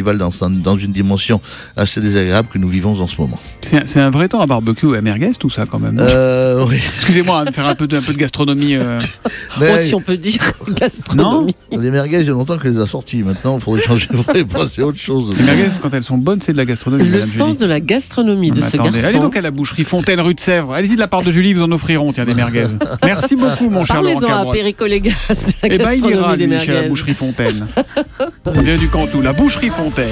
festival dans une dimension assez désagréable que nous vivons en ce moment. C'est un vrai temps à barbecue et à merguez, tout ça quand même. Oui. Excusez-moi, faire un peu de gastronomie. Si on peut dire gastronomie. Non, les merguez, il y a longtemps qu'elle les a sorties. Maintenant, il faudrait changer, il faudrait passer à autre chose. Les merguez, quand elles sont bonnes, c'est de la gastronomie. Le sens de la gastronomie de ce garçon. Allez donc à la boucherie Fontaine, rue de Sèvres. Allez-y de la part de Julie, vous en offriront, tiens, des merguez. Merci beaucoup, mon cher Laurent Parlez-en à Cabrotte. Perico Légas de la Eh ben, il ira, gastronomie des lui, chez la merguez. boucherie Fontaine. On vient du Cantou, la boucherie Fontaine.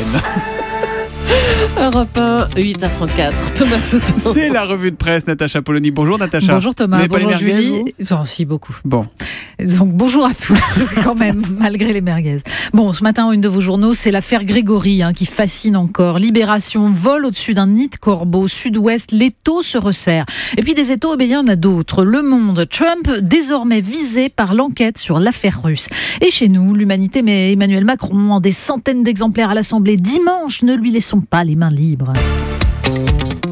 Europe 1, 8h34, Thomas Soto. C'est la revue de presse, Natacha Polony. Bonjour Natacha. Bonjour Thomas, Vous n'avez pas bonjour les merguez, Julie. vous J'en suis beaucoup. Bon. Donc bonjour à tous, quand même, malgré les merguez. Bon, ce matin, une de vos journaux, c'est l'affaire Grégory, qui fascine encore. Libération, vol au-dessus d'un nid de corbeau. Sud-Ouest, l'étau se resserre. Et puis des étaux, il y en a d'autres. Le Monde, Trump, désormais visé par l'enquête sur l'affaire russe. Et chez nous, l'humanité met Emmanuel Macron en des centaines d'exemplaires à l'Assemblée. Dimanche, ne lui laissons pas les mains libres.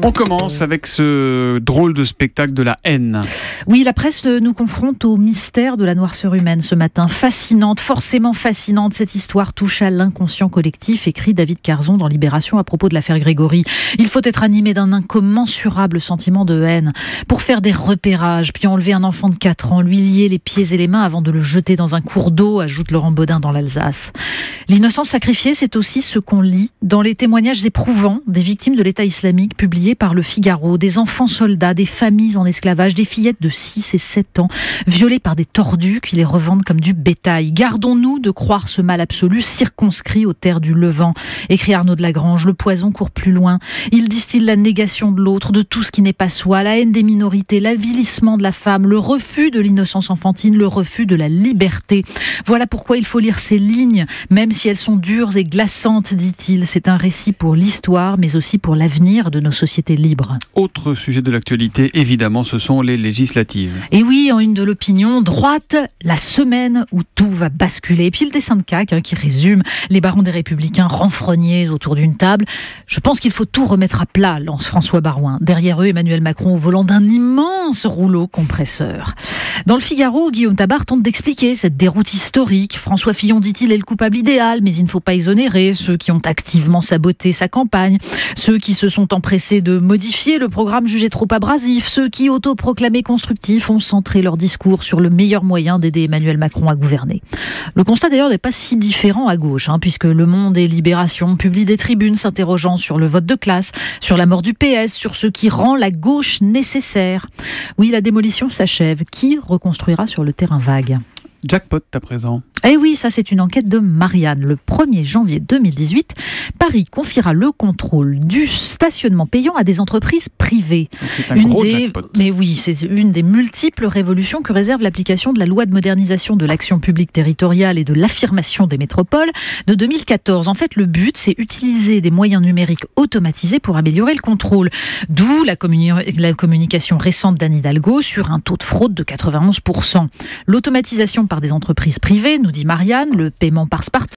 On commence avec ce drôle de spectacle de la haine. Oui, la presse nous confronte au mystère de la noirceur humaine ce matin. Fascinante, forcément fascinante, cette histoire touche à l'inconscient collectif, écrit David Carzon dans Libération à propos de l'affaire Grégory. Il faut être animé d'un incommensurable sentiment de haine pour faire des repérages, puis enlever un enfant de 4 ans, lui lier les pieds et les mains avant de le jeter dans un cours d'eau, ajoute Laurent Baudin dans l'Alsace. L'innocence sacrifiée, c'est aussi ce qu'on lit dans les témoignages éprouvants des victimes de l'État islamique publiés par Le Figaro, des enfants soldats, des familles en esclavage, des fillettes de 6 et 7 ans, violées par des tordus qui les revendent comme du bétail. Gardons-nous de croire ce mal absolu circonscrit aux terres du Levant, écrit Arnaud de Lagrange. Le poison court plus loin. Il distille la négation de l'autre, de tout ce qui n'est pas soi, la haine des minorités, l'avilissement de la femme, le refus de l'innocence enfantine, le refus de la liberté. Voilà pourquoi il faut lire ces lignes, même si elles sont dures et glaçantes, dit-il. C'est un récit pour l'histoire, mais aussi pour l'avenir de nos sociétés libres. Autre sujet de l'actualité, évidemment, ce sont les législatives. Et oui, en une de l'opinion, droite, la semaine où tout va basculer. Et puis le dessin de CAQ qui résume les barons des Républicains renfrognés autour d'une table. Je pense qu'il faut tout remettre à plat, lance François Baroin. Derrière eux, Emmanuel Macron au volant d'un immense rouleau compresseur. Dans le Figaro, Guillaume Tabar tente d'expliquer cette déroute historique. François Fillon, dit-il, est le coupable idéal, mais il ne faut pas exonérer ceux qui ont activement saboté sa campagne, ceux qui se sont empressés de modifier le programme jugé trop abrasif, ceux qui, autoproclamés constructifs, ont centré leur discours sur le meilleur moyen d'aider Emmanuel Macron à gouverner. Le constat d'ailleurs n'est pas si différent à gauche, puisque Le Monde et Libération publient des tribunes s'interrogeant sur le vote de classe, sur la mort du PS, sur ce qui rend la gauche nécessaire. Oui, la démolition s'achève. Qui reconstruira sur le terrain vague ? Jackpot à présent. Eh oui, ça c'est une enquête de Marianne. Le 1er janvier 2018, Paris confiera le contrôle du stationnement payant à des entreprises privées. C'est un gros jackpot. Mais oui, c'est une des multiples révolutions que réserve l'application de la loi de modernisation de l'action publique territoriale et de l'affirmation des métropoles de 2014. En fait, le but, c'est utiliser des moyens numériques automatisés pour améliorer le contrôle. D'où la communication récente d'Anne Hidalgo sur un taux de fraude de 91%. L'automatisation par des entreprises privées, nous dit Marianne, le paiement par